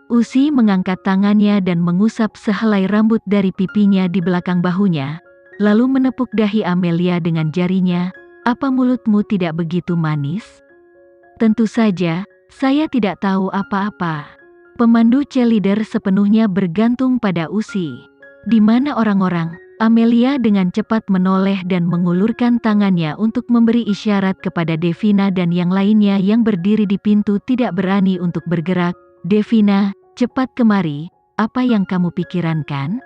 Usi mengangkat tangannya dan mengusap sehelai rambut dari pipinya di belakang bahunya, lalu menepuk dahi Amelia dengan jarinya. Apa mulutmu tidak begitu manis? Tentu saja, saya tidak tahu apa-apa. Pemandu cheerleader sepenuhnya bergantung pada Usi. Di mana orang-orang? Amelia dengan cepat menoleh dan mengulurkan tangannya untuk memberi isyarat kepada Devina dan yang lainnya yang berdiri di pintu tidak berani untuk bergerak. Devina, cepat kemari, apa yang kamu pikirkan?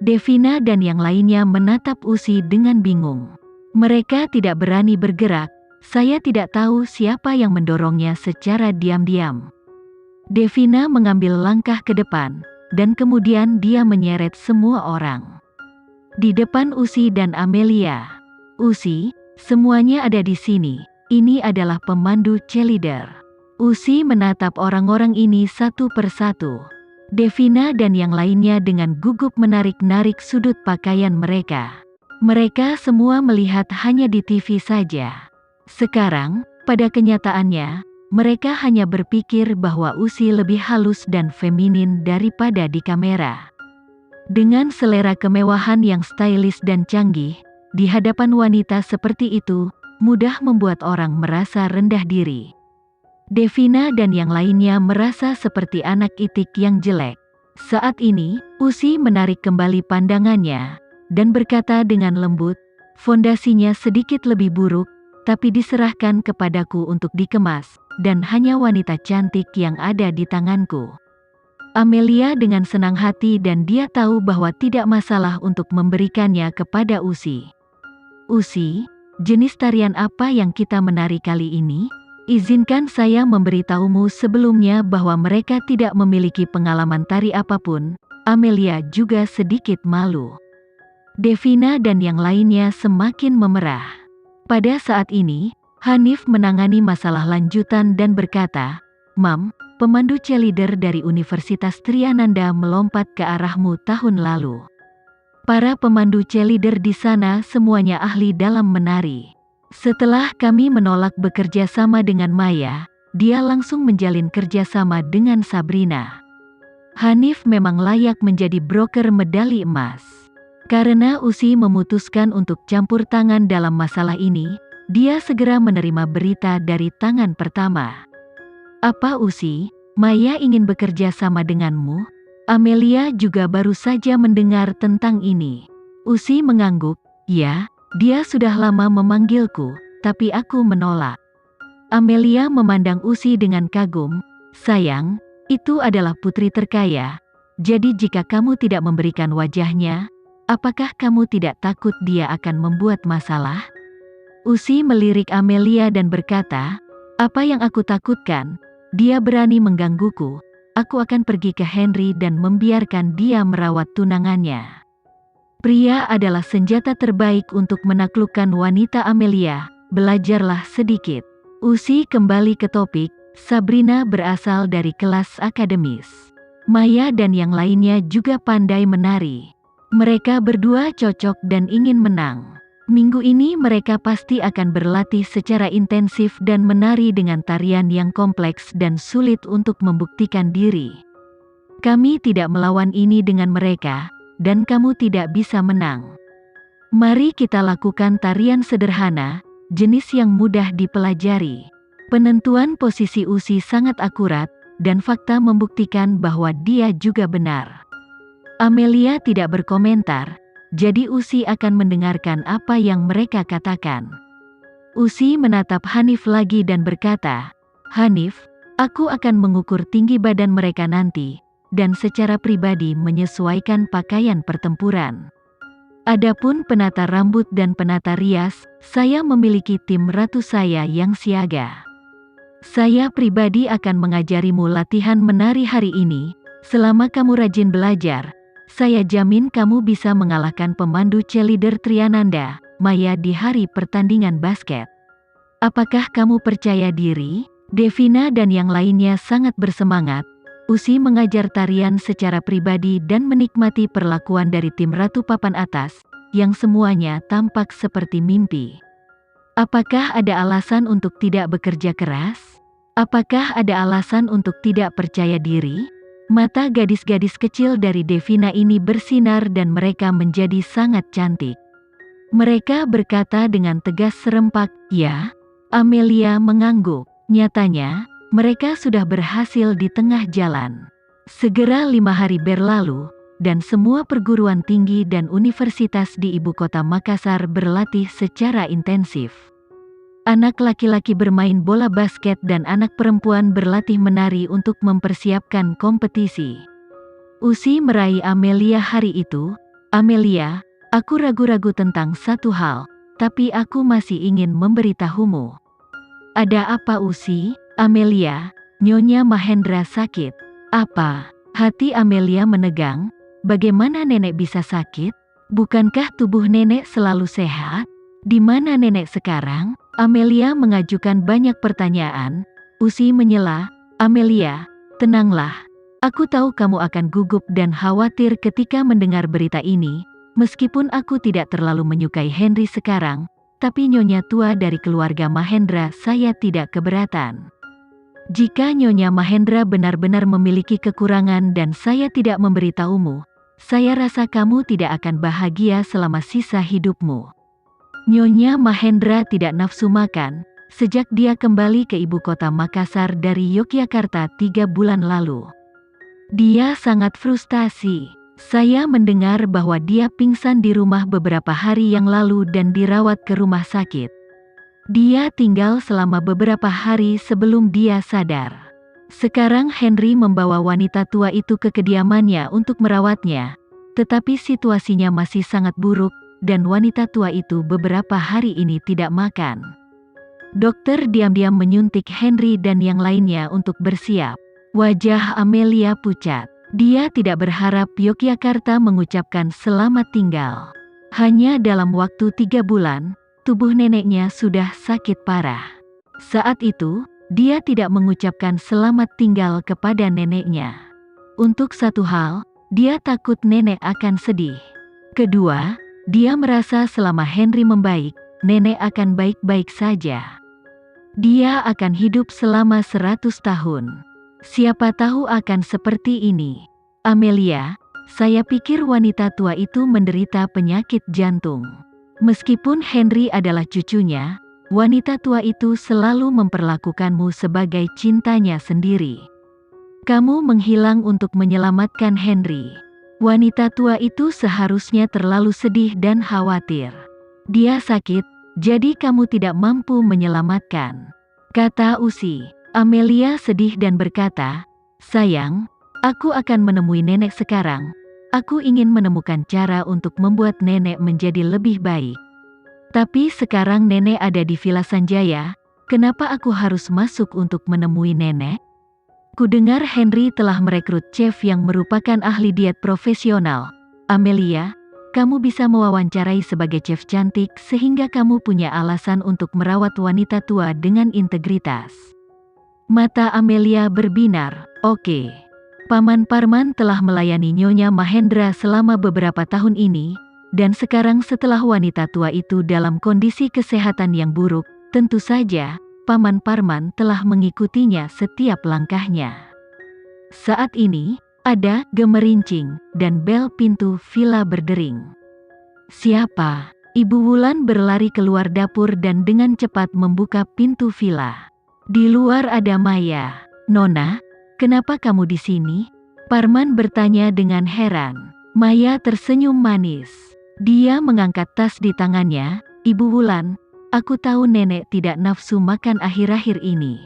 Devina dan yang lainnya menatap Usi dengan bingung. Mereka tidak berani bergerak, saya tidak tahu siapa yang mendorongnya secara diam-diam. Devina mengambil langkah ke depan, dan kemudian dia menyeret semua orang. Di depan Usi dan Amelia. Usi, semuanya ada di sini, ini adalah pemandu cheerleader. Usi menatap orang-orang ini satu persatu. Devina dan yang lainnya dengan gugup menarik-narik sudut pakaian mereka. Mereka semua melihat hanya di TV saja. Sekarang, pada kenyataannya, mereka hanya berpikir bahwa Usi lebih halus dan feminin daripada di kamera. Dengan selera kemewahan yang stylish dan canggih, di hadapan wanita seperti itu, mudah membuat orang merasa rendah diri. Devina dan yang lainnya merasa seperti anak itik yang jelek. Saat ini, Usi menarik kembali pandangannya, dan berkata dengan lembut, fondasinya sedikit lebih buruk, tapi diserahkan kepadaku untuk dikemas, dan hanya wanita cantik yang ada di tanganku. Amelia dengan senang hati dan dia tahu bahwa tidak masalah untuk memberikannya kepada Usi. Usi, jenis tarian apa yang kita menari kali ini? Izinkan saya memberitahumu sebelumnya bahwa mereka tidak memiliki pengalaman tari apapun. Amelia juga sedikit malu. Devina dan yang lainnya semakin memerah. Pada saat ini, Hanif menangani masalah lanjutan dan berkata, Mam, pemandu cheerleader dari Universitas Triananda melompat ke arahmu tahun lalu. Para pemandu cheerleader di sana semuanya ahli dalam menari. Setelah kami menolak bekerja sama dengan Maya, dia langsung menjalin kerjasama dengan Sabrina. Hanif memang layak menjadi broker medali emas. Karena Usi memutuskan untuk campur tangan dalam masalah ini, dia segera menerima berita dari tangan pertama. Apa Usi, Maya ingin bekerja sama denganmu? Amelia juga baru saja mendengar tentang ini. Usi mengangguk, ya, dia sudah lama memanggilku, tapi aku menolak. Amelia memandang Usi dengan kagum, sayang, itu adalah putri terkaya, jadi jika kamu tidak memberikan wajahnya, apakah kamu tidak takut dia akan membuat masalah? Usi melirik Amelia dan berkata, apa yang aku takutkan? Dia berani menggangguku, aku akan pergi ke Henry dan membiarkan dia merawat tunangannya. Pria adalah senjata terbaik untuk menaklukkan wanita. Amelia, belajarlah sedikit. Usi kembali ke topik, Sabrina berasal dari kelas akademis. Maya dan yang lainnya juga pandai menari. Mereka berdua cocok dan ingin menang. Minggu ini mereka pasti akan berlatih secara intensif dan menari dengan tarian yang kompleks dan sulit untuk membuktikan diri. Kami tidak melawan ini dengan mereka, dan kamu tidak bisa menang. Mari kita lakukan tarian sederhana, jenis yang mudah dipelajari. Penentuan posisi Usi sangat akurat, dan fakta membuktikan bahwa dia juga benar. Amelia tidak berkomentar. Jadi Usi akan mendengarkan apa yang mereka katakan. Usi menatap Hanif lagi dan berkata, Hanif, aku akan mengukur tinggi badan mereka nanti, dan secara pribadi menyesuaikan pakaian pertempuran. Adapun penata rambut dan penata rias, saya memiliki tim ratu saya yang siaga. Saya pribadi akan mengajarimu latihan menari hari ini, selama kamu rajin belajar. Saya jamin kamu bisa mengalahkan pemandu cheerleader Triananda, Maya di hari pertandingan basket. Apakah kamu percaya diri? Devina dan yang lainnya sangat bersemangat. Usi mengajar tarian secara pribadi dan menikmati perlakuan dari tim Ratu Papan Atas, yang semuanya tampak seperti mimpi. Apakah ada alasan untuk tidak bekerja keras? Apakah ada alasan untuk tidak percaya diri? Mata gadis-gadis kecil dari Devina ini bersinar dan mereka menjadi sangat cantik. Mereka berkata dengan tegas serempak, "Ya?" Amelia mengangguk. Nyatanya, mereka sudah berhasil di tengah jalan. Segera 5 hari berlalu, dan semua perguruan tinggi dan universitas di ibu kota Makassar berlatih secara intensif. Anak laki-laki bermain bola basket dan anak perempuan berlatih menari untuk mempersiapkan kompetisi. Usi meraih Amelia hari itu. "Amelia, aku ragu-ragu tentang satu hal, tapi aku masih ingin memberitahumu." "Ada apa Usi?" "Amelia, Nyonya Mahendra sakit." "Apa?" Hati Amelia menegang. Bagaimana nenek bisa sakit? Bukankah tubuh nenek selalu sehat? Di mana nenek sekarang? Amelia mengajukan banyak pertanyaan. Usi menyela, "Amelia, tenanglah. Aku tahu kamu akan gugup dan khawatir ketika mendengar berita ini. Meskipun aku tidak terlalu menyukai Henry sekarang, tapi nyonya tua dari keluarga Mahendra saya tidak keberatan. Jika Nyonya Mahendra benar-benar memiliki kekurangan dan saya tidak memberitahumu, saya rasa kamu tidak akan bahagia selama sisa hidupmu." Nyonya Mahendra tidak nafsu makan, sejak dia kembali ke ibu kota Makassar dari Yogyakarta 3 bulan lalu. Dia sangat frustasi. "Saya mendengar bahwa dia pingsan di rumah beberapa hari yang lalu dan dirawat ke rumah sakit. Dia tinggal selama beberapa hari sebelum dia sadar. Sekarang Henry membawa wanita tua itu ke kediamannya untuk merawatnya, tetapi situasinya masih sangat buruk, dan wanita tua itu beberapa hari ini tidak makan." Dokter diam-diam menyuntik Henry dan yang lainnya untuk bersiap. Wajah Amelia pucat. Dia tidak berharap Yogyakarta mengucapkan selamat tinggal. Hanya dalam waktu 3 bulan, tubuh neneknya sudah sakit parah. Saat itu, dia tidak mengucapkan selamat tinggal kepada neneknya. Untuk satu hal, dia takut nenek akan sedih. Kedua, dia merasa selama Henry membaik, nenek akan baik-baik saja. Dia akan hidup selama 100 tahun. Siapa tahu akan seperti ini. "Amelia, saya pikir wanita tua itu menderita penyakit jantung. Meskipun Henry adalah cucunya, wanita tua itu selalu memperlakukanmu sebagai cintanya sendiri. Kamu menghilang untuk menyelamatkan Henry. Wanita tua itu seharusnya terlalu sedih dan khawatir. Dia sakit, jadi kamu tidak mampu menyelamatkan," kata Usi. Amelia sedih dan berkata, "Sayang, aku akan menemui nenek sekarang. Aku ingin menemukan cara untuk membuat nenek menjadi lebih baik. Tapi sekarang nenek ada di Villa Sanjaya, kenapa aku harus masuk untuk menemui nenek?" "Kudengar Henry telah merekrut chef yang merupakan ahli diet profesional. Amelia, kamu bisa mewawancarai sebagai chef cantik sehingga kamu punya alasan untuk merawat wanita tua dengan integritas." Mata Amelia berbinar. "Oke. Paman Parman telah melayani Nyonya Mahendra selama beberapa tahun ini, dan sekarang setelah wanita tua itu dalam kondisi kesehatan yang buruk, tentu saja Paman Parman telah mengikutinya setiap langkahnya." Saat ini, ada gemerincing, dan bel pintu villa berdering. "Siapa?" Ibu Wulan berlari keluar dapur dan dengan cepat membuka pintu villa. Di luar ada Maya. "Nona, kenapa kamu di sini?" Parman bertanya dengan heran. Maya tersenyum manis. Dia mengangkat tas di tangannya. "Ibu Wulan, aku tahu nenek tidak nafsu makan akhir-akhir ini.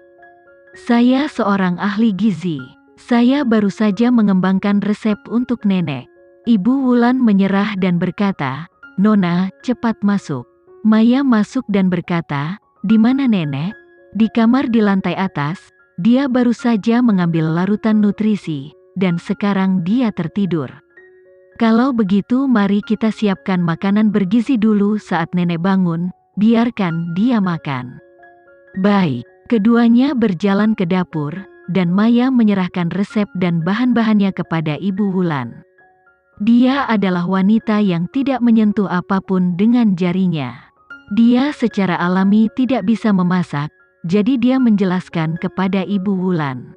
Saya seorang ahli gizi. Saya baru saja mengembangkan resep untuk nenek." Ibu Wulan menyerah dan berkata, "Nona, cepat masuk." Maya masuk dan berkata, "Di mana nenek?" "Di kamar di lantai atas. Dia baru saja mengambil larutan nutrisi, dan sekarang dia tertidur." "Kalau begitu mari kita siapkan makanan bergizi dulu saat nenek bangun, biarkan dia makan." "Baik." Keduanya berjalan ke dapur, dan Maya menyerahkan resep dan bahan-bahannya kepada Ibu Wulan. Dia adalah wanita yang tidak menyentuh apapun dengan jarinya. Dia secara alami tidak bisa memasak, jadi dia menjelaskan kepada Ibu Wulan.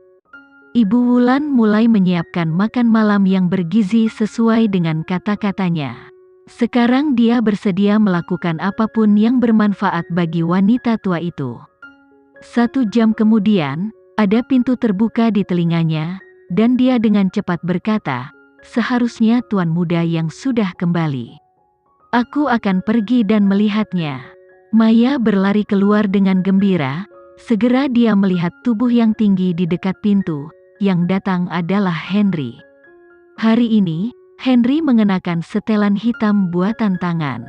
Ibu Wulan mulai menyiapkan makan malam yang bergizi sesuai dengan kata-katanya. Sekarang dia bersedia melakukan apapun yang bermanfaat bagi wanita tua itu. 1 jam kemudian, ada pintu terbuka di telinganya, dan dia dengan cepat berkata, "Seharusnya tuan muda yang sudah kembali. Aku akan pergi dan melihatnya." Maya berlari keluar dengan gembira. Segera dia melihat tubuh yang tinggi di dekat pintu. Yang datang adalah Henry. Hari ini, Henry mengenakan setelan hitam buatan tangan.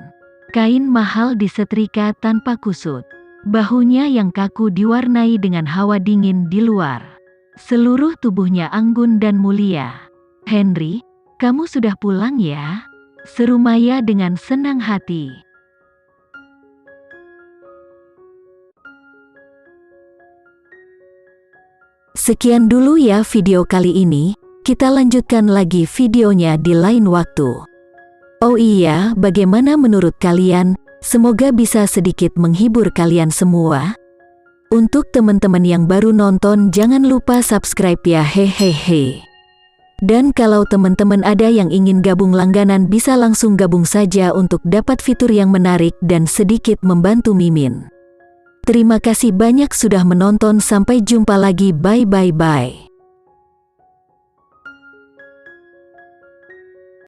Kain mahal disetrika tanpa kusut. Bahunya yang kaku diwarnai dengan hawa dingin di luar. Seluruh tubuhnya anggun dan mulia. "Henry, kamu sudah pulang ya?" seru Maya dengan senang hati. Sekian dulu ya video kali ini, kita lanjutkan lagi videonya di lain waktu. Oh iya, bagaimana menurut kalian? Semoga bisa sedikit menghibur kalian semua. Untuk teman-teman yang baru nonton, jangan lupa subscribe ya, hehehe. Dan kalau teman-teman ada yang ingin gabung langganan, bisa langsung gabung saja untuk dapat fitur yang menarik dan sedikit membantu Mimin. Terima kasih banyak sudah menonton, sampai jumpa lagi, bye.